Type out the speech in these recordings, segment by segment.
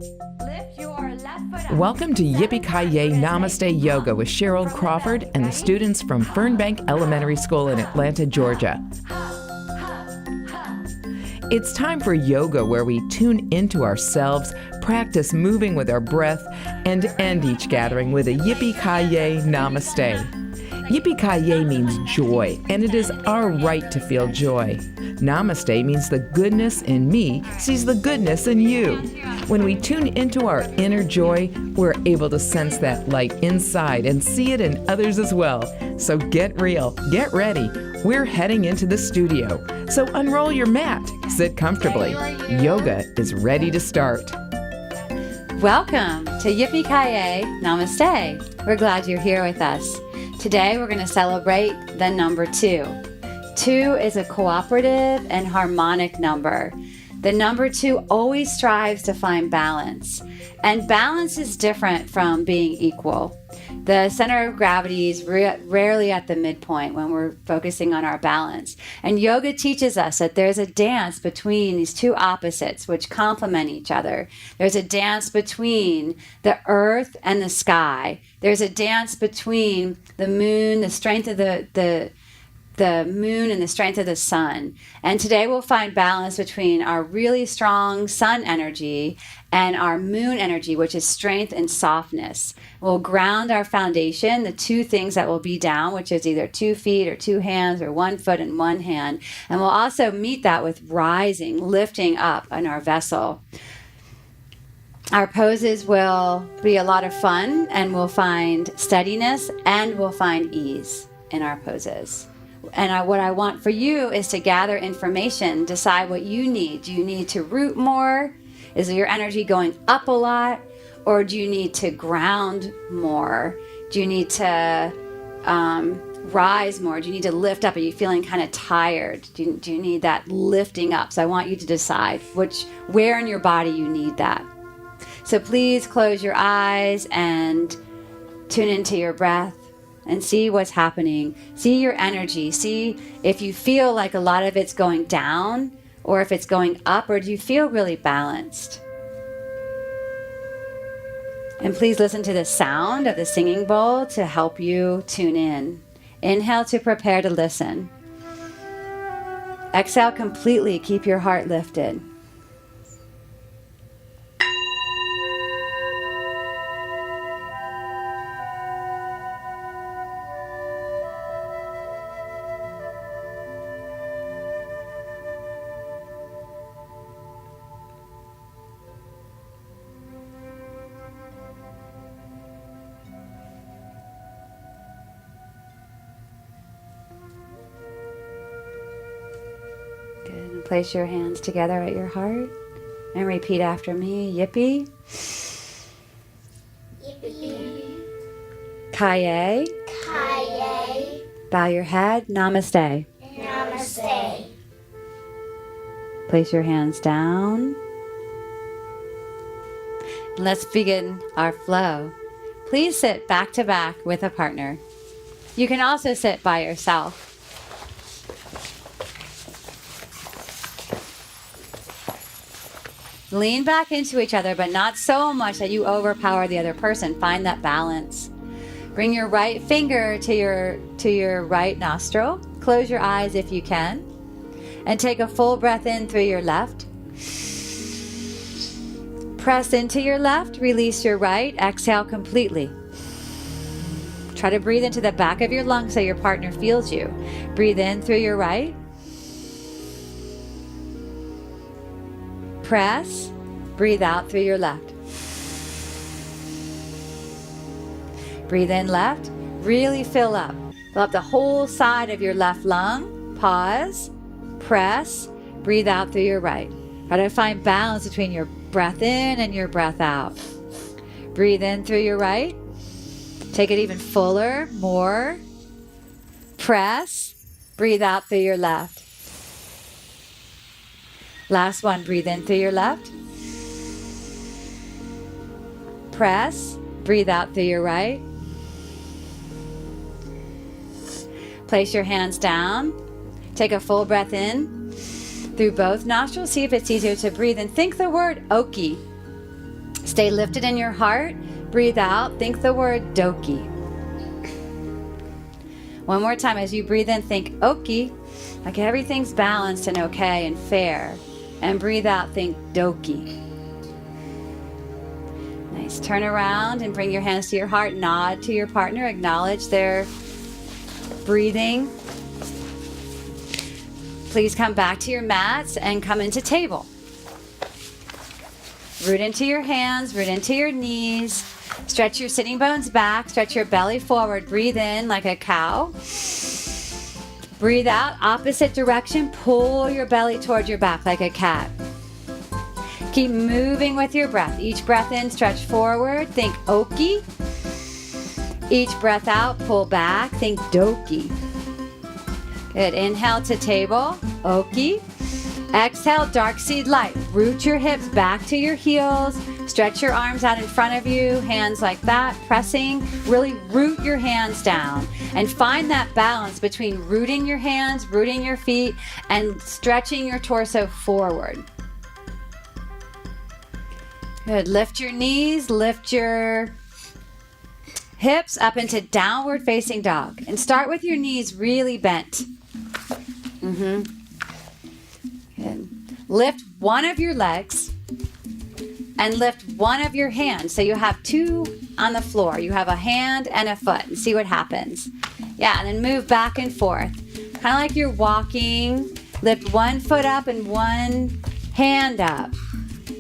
Lift your left foot up. Welcome to Yippee Kay Yay Namaste Yoga with Cheryl Crawford and the students from Fernbank Elementary School in Atlanta, Georgia. It's time for yoga where we tune into ourselves, practice moving with our breath, and end each gathering with a Yippee Kay Yay Namaste. Yippee Kay Yay means joy, and it is our right to feel joy. Namaste means the goodness in me sees the goodness in you. When we tune into our inner joy, we're able to sense that light inside and see it in others as well. So get real, get ready. We're heading into the studio. So unroll your mat, sit comfortably. Yoga is ready to start. Welcome to Yippee Kay Yay Namaste. We're glad you're here with us. Today we're going to celebrate the number 2. 2 is a cooperative and harmonic number. The number 2 always strives to find balance, and balance is different from being equal. The center of gravity is rarely at the midpoint when we're focusing on our balance. And yoga teaches us that there's a dance between these two opposites which complement each other. There's a dance between the earth and the sky. There's a dance between the moon, the strength of the moon and the strength of the sun. And today we'll find balance between our really strong sun energy and our moon energy, which is strength and softness. We'll ground our foundation, the 2 things that will be down, which is either 2 feet or 2 hands or 1 foot and 1 hand. And we'll also meet that with rising, lifting up in our vessel. Our poses will be a lot of fun, and we'll find steadiness and we'll find ease in our poses. And what I want for you is to gather information, decide what you need. Do you need to root more? Is your energy going up a lot? Or do you need to ground more? Do you need to rise more? Do you need to lift up? Are you feeling kind of tired? Do you need that lifting up? So I want you to decide where in your body you need that. So please close your eyes and tune into your breath. And see what's happening. See your energy. See if you feel like a lot of it's going down or if it's going up, or do you feel really balanced? And please listen to the sound of the singing bowl to help you tune in. Inhale to prepare to listen. Exhale completely. Keep your heart lifted. Place your hands together at your heart and repeat after me. Yippee. Yippee. Kay Yay. Kay Yay. Bow your head. Namaste. Namaste. Place your hands down. Let's begin our flow. Please sit back to back with a partner. You can also sit by yourself. Lean back into each other, but not so much that you overpower the other person. Find that balance. Bring your right finger to your right nostril. Close your eyes if you can. And take a full breath in through your left. Press into your left. Release your right. Exhale completely. Try to breathe into the back of your lungs so your partner feels you. Breathe in through your right. Press, breathe out through your left. Breathe in left, really fill up. Fill up the whole side of your left lung. Pause, press, breathe out through your right. Try to find balance between your breath in and your breath out. Breathe in through your right. Take it even fuller, more. Press, breathe out through your left. Last one, breathe in through your left. Press, breathe out through your right. Place your hands down. Take a full breath in through both nostrils. See if it's easier to breathe and think the word Oki. Stay lifted in your heart. Breathe out. Think the word doki. One more time. As you breathe in, think oki, like everything's balanced and okay and fair. And breathe out, think doki. Nice. Turn around and bring your hands to your heart. Nod to your partner. Acknowledge their breathing. Please come back to your mats and come into table. Root into your hands, root into your knees. Stretch your sitting bones back, stretch your belly forward. Breathe in like a cow. Breathe out, opposite direction. Pull your belly toward your back like a cat. Keep moving with your breath. Each breath in, stretch forward. Think oki. Each breath out, pull back. Think doki. Good. Inhale to table. Oki. Exhale, dark seed light. Root your hips back to your heels. Stretch your arms out in front of you. Hands like that, pressing. Really root your hands down. And find that balance between rooting your hands, rooting your feet, and stretching your torso forward. Good. Lift your knees. Lift your hips up into downward facing dog. And start with your knees really bent. Good. Lift one of your legs and lift one of your hands. So you have two on the floor. You have a hand and a foot. And see what happens. Yeah, and then move back and forth. Kind of like you're walking. Lift one foot up and one hand up.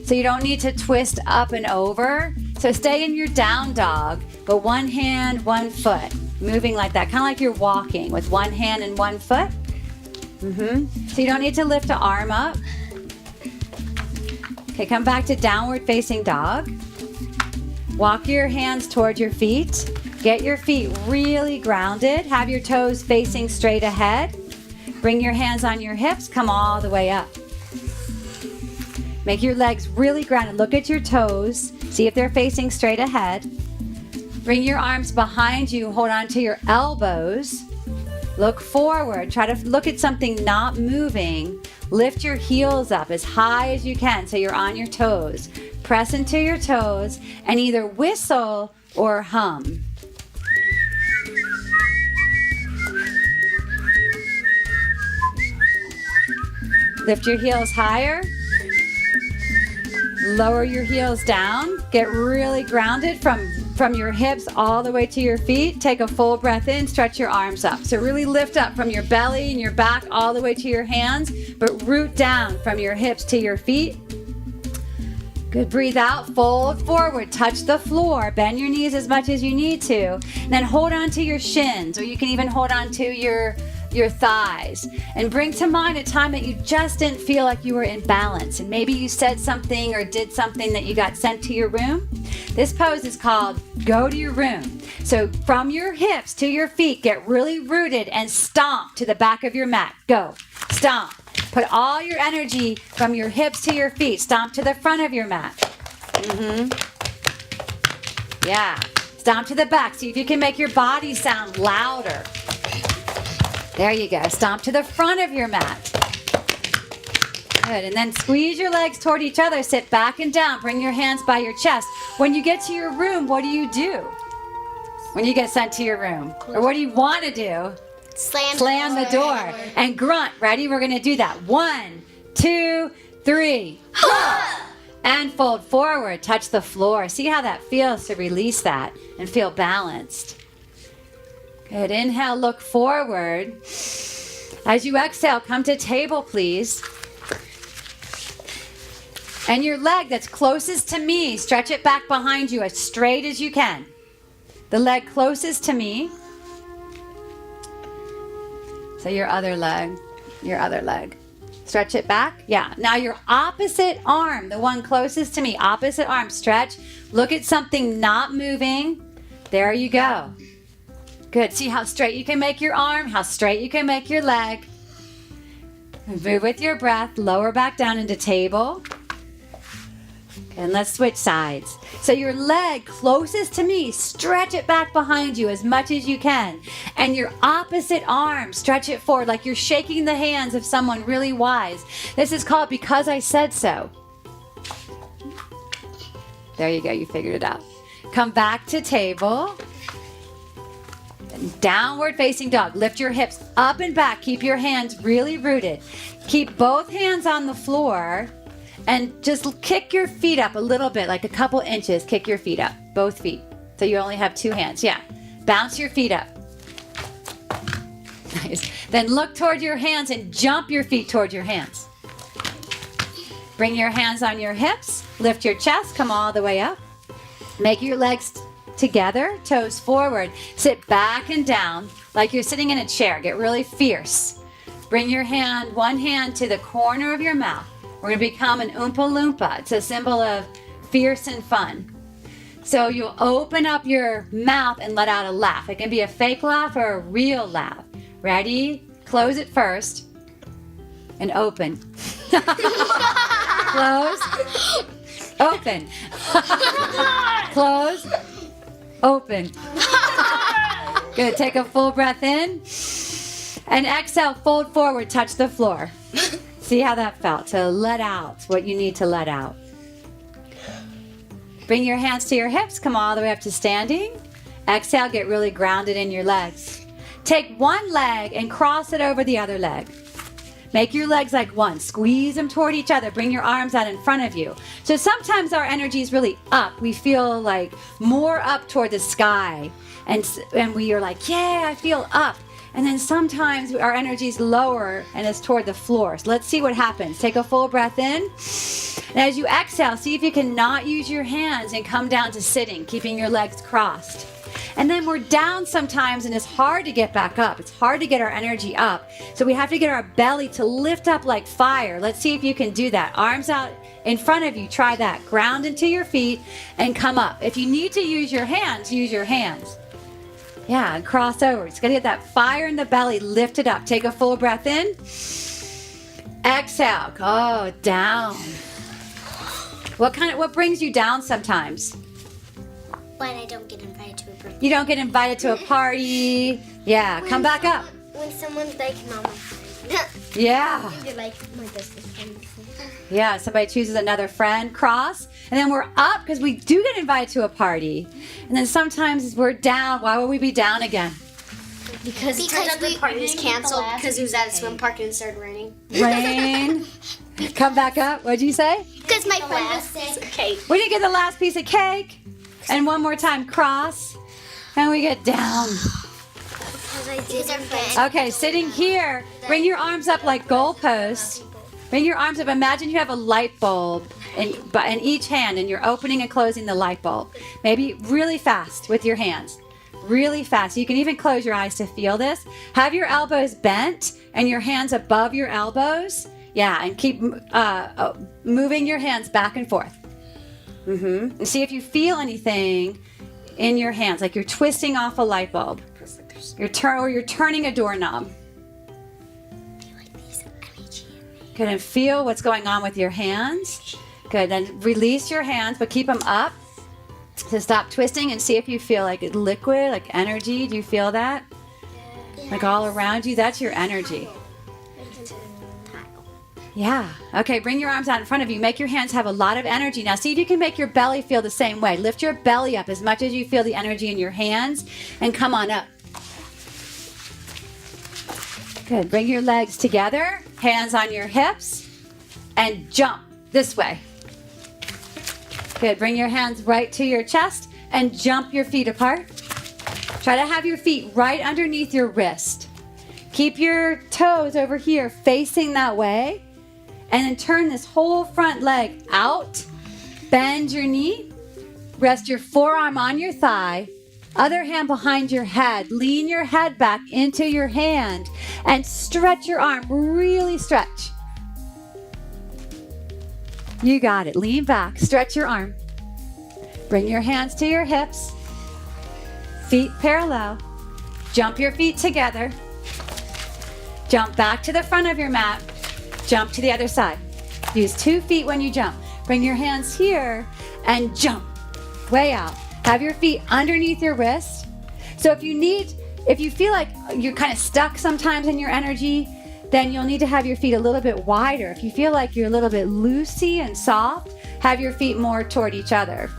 So you don't need to twist up and over. So stay in your down dog, but one hand, one foot. Moving like that. Kind of like you're walking with one hand and one foot. So you don't need to lift an arm up. Okay, come back to downward facing dog. Walk your hands toward your feet. Get your feet really grounded. Have your toes facing straight ahead. Bring your hands on your hips. Come all the way up. Make your legs really grounded. Look at your toes. See if they're facing straight ahead. Bring your arms behind you. Hold on to your elbows. Look forward. Try to look at something not moving. Lift your heels up as high as you can so you're on your toes. Press into your toes and either whistle or hum. Lift your heels higher. Lower your heels down. Get really grounded from your hips all the way to your feet. Take a full breath in. Stretch your arms up. So really lift up from your belly and your back all the way to your hands, but root down from your hips to your feet. Good. Breathe out. Fold forward. Touch the floor. Bend your knees as much as you need to. And then hold on to your shins, or you can even hold on to your thighs, and bring to mind a time that you just didn't feel like you were in balance, and maybe you said something or did something that you got sent to your room. This pose is called go to your room. So from your hips to your feet, get really rooted and stomp to the back of your mat. Go. Stomp. Put all your energy from your hips to your feet. Stomp to the front of your mat. Yeah. Stomp to the back. See if you can make your body sound louder. There you go. Stomp to the front of your mat. Good. And then squeeze your legs toward each other. Sit back and down. Bring your hands by your chest. When you get to your room, what do you do? When you get sent to your room? Or what do you want to do? Slam the door. And grunt. Ready? We're going to do that. 1, 2, 3. And fold forward. Touch the floor. See how that feels to release that and feel balanced. Good. Inhale, look forward. As you exhale, come to table, please. And your leg that's closest to me, stretch it back behind you as straight as you can. The leg closest to me. So your other leg. Stretch it back. Yeah. Now your opposite arm, the one closest to me, opposite arm, stretch. Look at something not moving. There you go. Good. See how straight you can make your arm, how straight you can make your leg. Move with your breath. Lower back down into table. And let's switch sides. So your leg closest to me, stretch it back behind you as much as you can. And your opposite arm, stretch it forward like you're shaking the hands of someone really wise. This is called Because I Said So. There you go. You figured it out. Come back to table. Downward facing dog. Lift your hips up and back. Keep your hands really rooted. Keep both hands on the floor and just kick your feet up a little bit, like a couple inches. Kick your feet up, both feet. So you only have two hands. Yeah. Bounce your feet up. Nice. Then look toward your hands and jump your feet toward your hands. Bring your hands on your hips. Lift your chest. Come all the way up. Make your legs together, toes forward. Sit back and down like you're sitting in a chair. Get really fierce. Bring your one hand to the corner of your mouth. We're going to become an Oompa Loompa. It's a symbol of fierce and fun. So you'll open up your mouth and let out a laugh. It can be a fake laugh or a real laugh. Ready? Close it first and open. Close. Open. Close. Open. Good. Take a full breath in. And exhale, fold forward, touch the floor. See how that felt? To let out what you need to let out. Bring your hands to your hips. Come all the way up to standing. Exhale, get really grounded in your legs. Take one leg and cross it over the other leg. Make your legs like one. Squeeze them toward each other. Bring your arms out in front of you. So sometimes our energy is really up. We feel like more up toward the sky. And we are like, yeah, I feel up. And then sometimes our energy is lower and it's toward the floor. So let's see what happens. Take a full breath in. And as you exhale, see if you can not use your hands and come down to sitting, keeping your legs crossed. And then we're down sometimes and it's hard to get back up. It's hard to get our energy up. So we have to get our belly to lift up like fire. Let's see if you can do that. Arms out in front of you. Try that. Ground into your feet and come up. If you need to use your hands, use your hands. Yeah, and cross over. It's got to get that fire in the belly lifted up. Take a full breath in. Exhale. Go down. What brings you down sometimes? When I don't get invited to a birthday. You don't get invited to a party. Yeah, come back up. When someone's like, Mama. Yeah. You're like my bestest friend. Yeah, somebody chooses another friend, cross, and then we're up because we do get invited to a party. And then sometimes we're down. Why would we be down again? Because the party was canceled because it was at a swim park and it started raining. Rain. Come back up. What'd you say? Because my friend was sick. Okay. We didn't get the last piece of cake. And one more time, cross. And we get down. Okay, sitting here, bring your arms up like goalposts. Bring your arms up. Imagine you have a light bulb in each hand and you're opening and closing the light bulb. Maybe really fast with your hands. Really fast. You can even close your eyes to feel this. Have your elbows bent and your hands above your elbows. Yeah, and keep moving your hands back and forth. And see if you feel anything in your hands, like you're twisting off a light bulb. You're turning a doorknob. Good, and feel what's going on with your hands. Good, then release your hands, but keep them up. So stop twisting and see if you feel like liquid, like energy. Do you feel that? Yes. Like all around you? That's your energy. Yeah. Okay, bring your arms out in front of you. Make your hands have a lot of energy. Now see if you can make your belly feel the same way. Lift your belly up as much as you feel the energy in your hands and come on up. Good. Bring your legs together, hands on your hips, and jump this way. Good. Bring your hands right to your chest and jump your feet apart. Try to have your feet right underneath your wrist. Keep your toes over here facing that way. And then turn this whole front leg out. Bend your knee. Rest your forearm on your thigh. Other hand behind your head. Lean your head back into your hand. And stretch your arm. Really stretch. You got it. Lean back. Stretch your arm. Bring your hands to your hips. Feet parallel. Jump your feet together. Jump back to the front of your mat. Jump to the other side. Use 2 feet when you jump. Bring your hands here and jump. Way out. Have your feet underneath your wrist. So if you feel like you're kind of stuck sometimes in your energy, then you'll need to have your feet a little bit wider. If you feel like you're a little bit loosey and soft, have your feet more toward each other.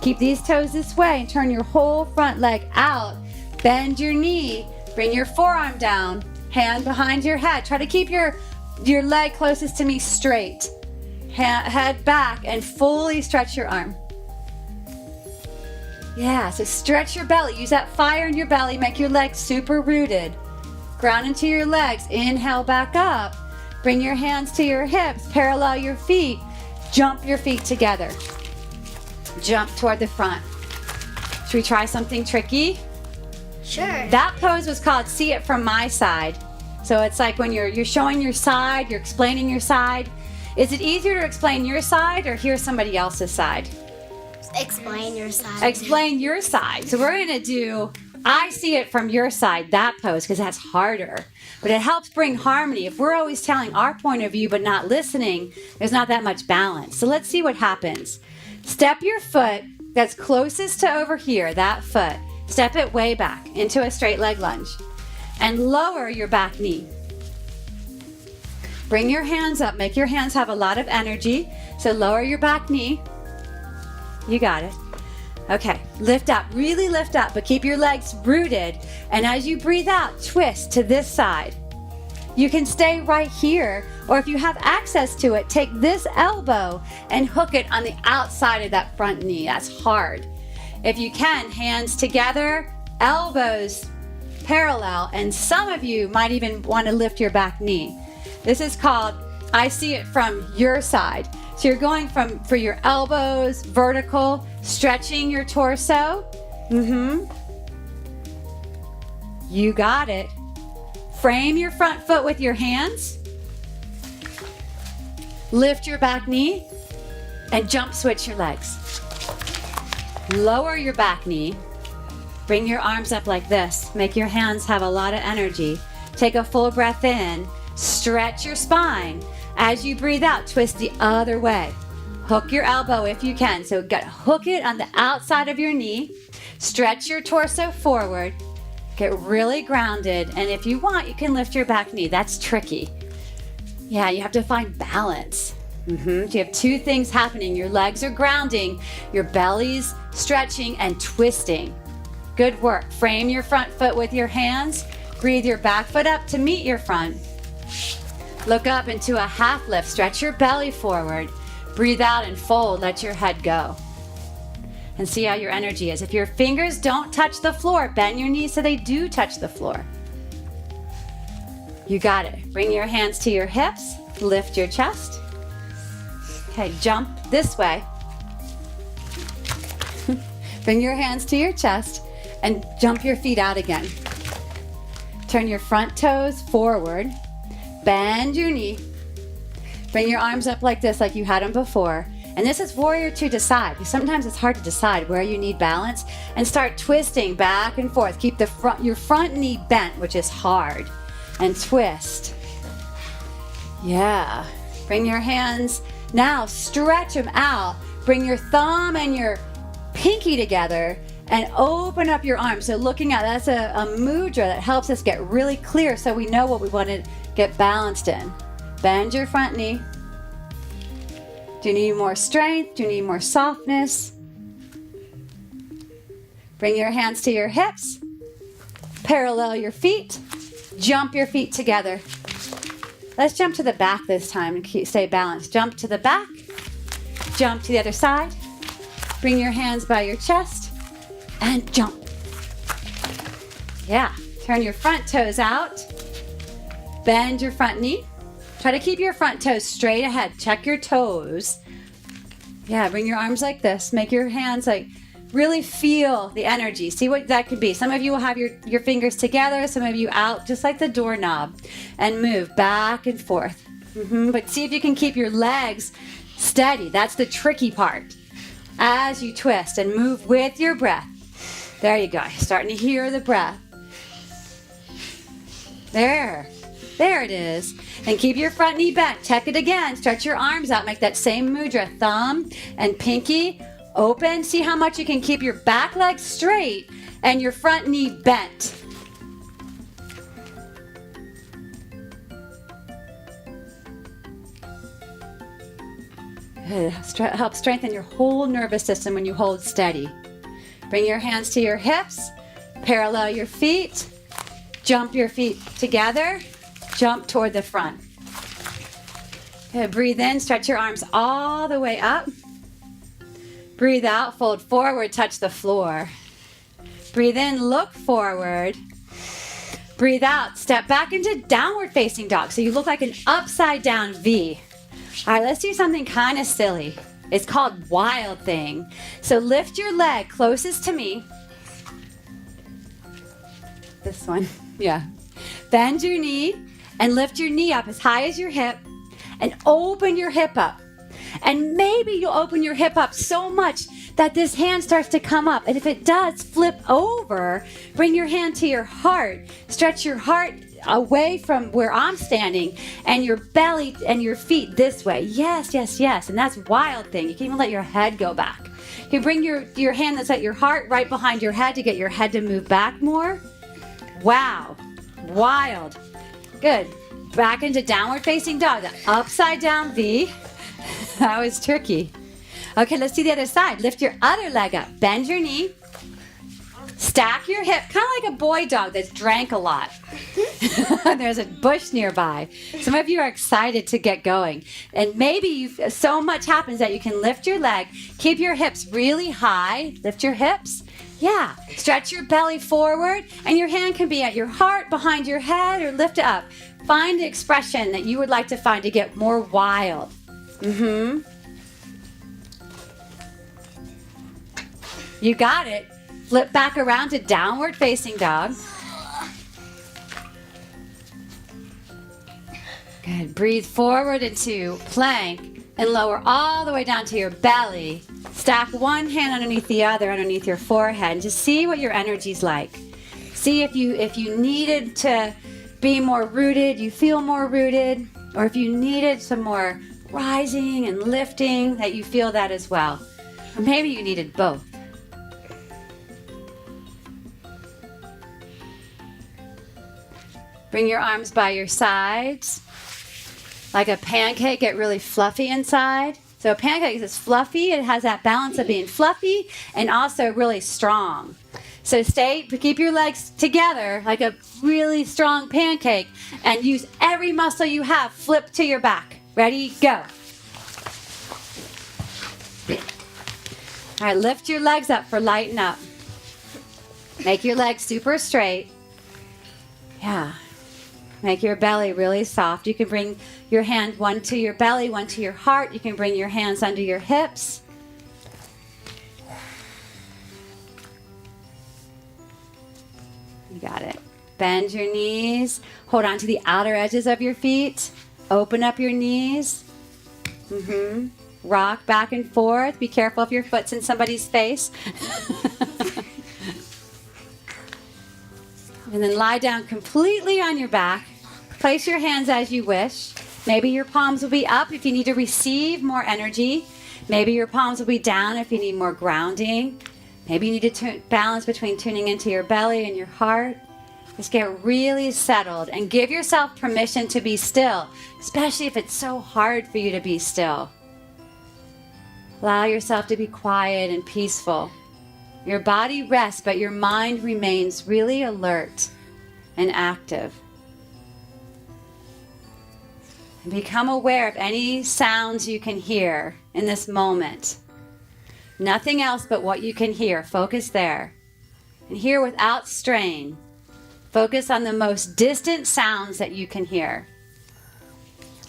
Keep these toes this way and turn your whole front leg out. Bend your knee. Bring your forearm down. Hand behind your head. Try to keep your leg closest to me straight. Head back and fully stretch your arm. Yeah, so stretch your belly. Use that fire in your belly. Make your legs super rooted. Ground into your legs. Inhale back up. Bring your hands to your hips. Parallel your feet. Jump your feet together. Jump toward the front. Should we try something tricky? Sure. That pose was called See It From My Side. So it's like when you're showing your side, you're explaining your side. Is it easier to explain your side or hear somebody else's side? Explain your side. Explain your side. So we're going to do I see it from your side, that pose, because that's harder. But it helps bring harmony. If we're always telling our point of view but not listening, there's not that much balance. So let's see what happens. Step your foot that's closest to over here, that foot. Step it way back into a straight leg lunge. And lower your back knee. Bring your hands up. Make your hands have a lot of energy. So lower your back knee. You got it. Okay, lift up, really lift up, but keep your legs rooted. And as you breathe out, twist to this side. You can stay right here, or if you have access to it, take this elbow and hook it on the outside of that front knee. That's hard. If you can, hands together, elbows parallel, and some of you might even want to lift your back knee. This is called I see it from your side. So you're going for your elbows, vertical, stretching your torso. You got it. Frame your front foot with your hands. Lift your back knee and jump switch your legs. Lower your back knee. Bring your arms up like this. Make your hands have a lot of energy. Take a full breath in. Stretch your spine. As you breathe out, twist the other way. Hook your elbow if you can. So hook it on the outside of your knee. Stretch your torso forward. Get really grounded. And if you want, you can lift your back knee. That's tricky. Yeah, you have to find balance. So you have two things happening. Your legs are grounding. Your belly's stretching and twisting. Good work. Frame your front foot with your hands. Breathe your back foot up to meet your front. Look up into a half lift. Stretch your belly forward. Breathe out and fold. Let your head go. And see how your energy is. If your fingers don't touch the floor, bend your knees so they do touch the floor. You got it. Bring your hands to your hips. Lift your chest. Okay, jump this way. Bring your hands to your chest and jump your feet out again. Turn your front toes forward. Bend your knee. Bring your arms up like this, like you had them before. And this is warrior two to side. Sometimes it's hard to decide where you need balance. And start twisting back and forth. Keep your front knee bent, which is hard. And twist. Yeah. Bring your hands. Now stretch them out. Bring your thumb and your pinky together and open up your arms. So looking at that's a mudra that helps us get really clear so we know what we want to get balanced in. Bend your front knee. Do you need more strength? Do you need more softness? Bring your hands to your hips. Parallel your feet. Jump your feet together. Let's jump to the back this time and stay balanced. Jump to the back. Jump to the other side. Bring your hands by your chest and jump. Yeah, turn your front toes out. Bend your front knee. Try to keep your front toes straight ahead. Check your toes. Yeah, bring your arms like this. Make your hands like really feel the energy. See what that could be. Some of you will have your fingers together. Some of you out just like the doorknob. And move back and forth. But see if you can keep your legs steady. That's the tricky part. As you twist and move with your breath. There you go. You're starting to hear the breath. There it is. And keep your front knee bent. Check it again. Stretch your arms out. Make that same mudra. Thumb and pinky open. See how much you can keep your back leg straight and your front knee bent. Good. Help strengthen your whole nervous system when you hold steady. Bring your hands to your hips. Parallel your feet. Jump your feet together. Jump toward the front. Good. Breathe in. Stretch your arms all the way up. Breathe out. Fold forward. Touch the floor. Breathe in. Look forward. Breathe out. Step back into downward facing dog. So you look like an upside down V. All right, let's do something kind of silly. It's called wild thing. So lift your leg closest to me. This one, yeah. Bend your knee and lift your knee up as high as your hip and open your hip up. And maybe you'll open your hip up so much that this hand starts to come up. And if it does, flip over, bring your hand to your heart, stretch your heart away from where I'm standing and your belly and your feet this way. Yes, yes, yes. And that's wild thing. You can even let your head go back. You can bring your hand that's at your heart right behind your head to get your head to move back more. Wow. Wild. Good. Back into downward facing dog. The upside down V. That was tricky. Okay, let's do the other side. Lift your other leg up. Bend your knee. Stack your hip, kind of like a boy dog that's drank a lot. There's a bush nearby. Some of you are excited to get going. And maybe so much happens that you can lift your leg, keep your hips really high. Lift your hips. Yeah. Stretch your belly forward, and your hand can be at your heart, behind your head, or lift it up. Find the expression that you would like to find to get more wild. You got it. Flip back around to downward facing dog. Good. Breathe forward into plank and lower all the way down to your belly. Stack one hand underneath the other, underneath your forehead, and just see what your energy's like. See if you needed to be more rooted, you feel more rooted, or if you needed some more rising and lifting, that you feel that as well. Or maybe you needed both. Bring your arms by your sides. Like a pancake, get really fluffy inside. So a pancake is fluffy. It has that balance of being fluffy and also really strong. So keep your legs together like a really strong pancake and use every muscle you have. Flip to your back. Ready? Go. All right, lift your legs up for lighten up. Make your legs super straight. Yeah. Make your belly really soft. You can bring your hand one to your belly, one to your heart. You can bring your hands under your hips. You got it. Bend your knees. Hold on to the outer edges of your feet. Open up your knees. Rock back and forth. Be careful if your foot's in somebody's face. And then lie down completely on your back. Place your hands as you wish. Maybe your palms will be up if you need to receive more energy. Maybe your palms will be down if you need more grounding. Maybe you need to balance between tuning into your belly and your heart. Just get really settled and give yourself permission to be still, especially if it's so hard for you to be still. Allow yourself to be quiet and peaceful. Your body rests, but your mind remains really alert and active. And become aware of any sounds you can hear in this moment. Nothing else but what you can hear. Focus there. And hear without strain. Focus on the most distant sounds that you can hear.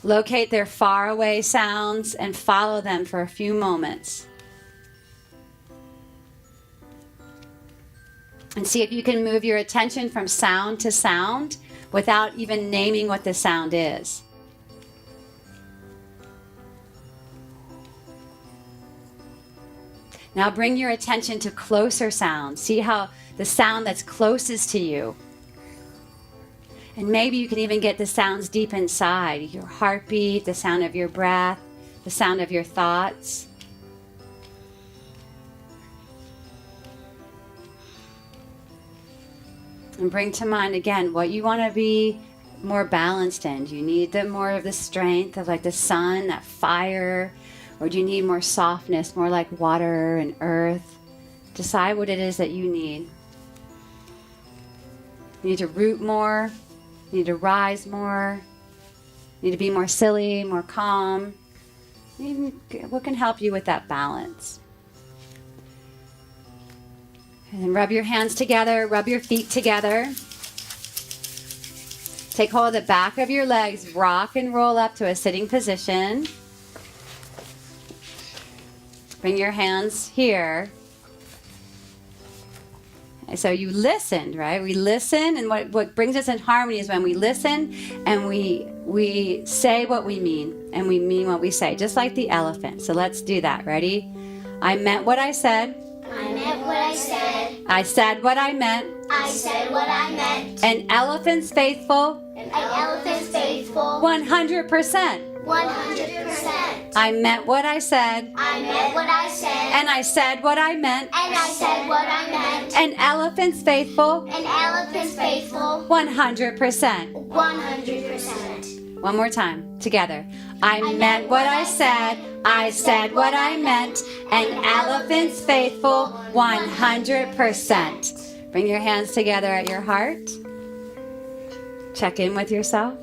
Locate their faraway sounds and follow them for a few moments. And see if you can move your attention from sound to sound without even naming what the sound is. Now bring your attention to closer sounds. See how the sound that's closest to you. And maybe you can even get the sounds deep inside. Your heartbeat, the sound of your breath, the sound of your thoughts. And bring to mind again what you want to be more balanced in. You need more of the strength of like the sun, that fire, Or do you need more softness, more like water and earth? Decide what it is that you need. You need to root more. You need to rise more. You need to be more silly, more calm. What can help you with that balance? And then rub your hands together, rub your feet together. Take hold of the back of your legs, rock and roll up to a sitting position. Bring your hands here. So you listened, right? We listen, and what brings us in harmony is when we listen and we say what we mean, and we mean what we say, just like the elephant. So let's do that. Ready? I meant what I said. I meant what I said. I said what I meant. I said what I meant. An elephant's faithful. An elephant's faithful. 100%. 100%. I meant what I said. I meant what I said. And I said what I meant. And I said what I meant. An elephant's faithful. An elephant's faithful. 100%. 100%. One more time, together. I meant what I said. I said what I meant. An elephant's faithful. 100%. Bring your hands together at your heart. Check in with yourself.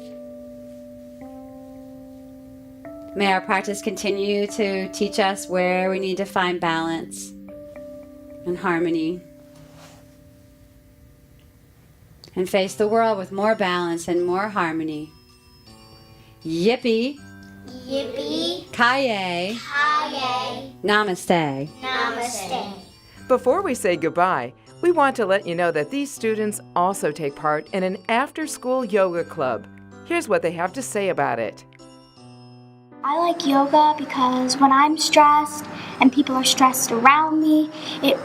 May our practice continue to teach us where we need to find balance and harmony, and face the world with more balance and more harmony. Yippee. Yippee. Kay Yay. Yay. Namaste. Namaste. Before we say goodbye, we want to let you know that these students also take part in an after-school yoga club. Here's what they have to say about it. I like yoga because when I'm stressed and people are stressed around me,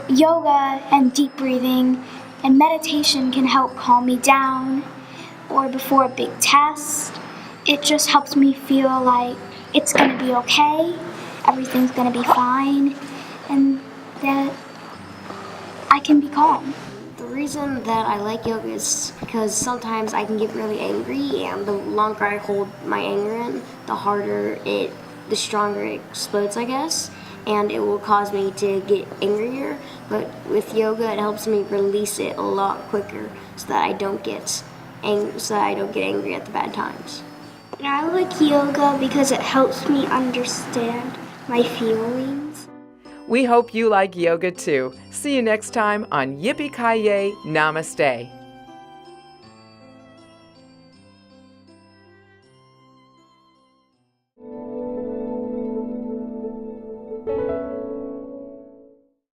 yoga and deep breathing and meditation can help calm me down. Or before a big test, it just helps me feel like it's going to be okay, everything's going to be fine, and that I can be calm. The reason that I like yoga is because sometimes I can get really angry, and the longer I hold my anger in, the stronger it explodes, I guess, and it will cause me to get angrier. But with yoga, it helps me release it a lot quicker, so that I don't get angry at the bad times. And I like yoga because it helps me understand my feelings. We hope you like yoga too. See you next time on Yippee Kay Yay Namaste.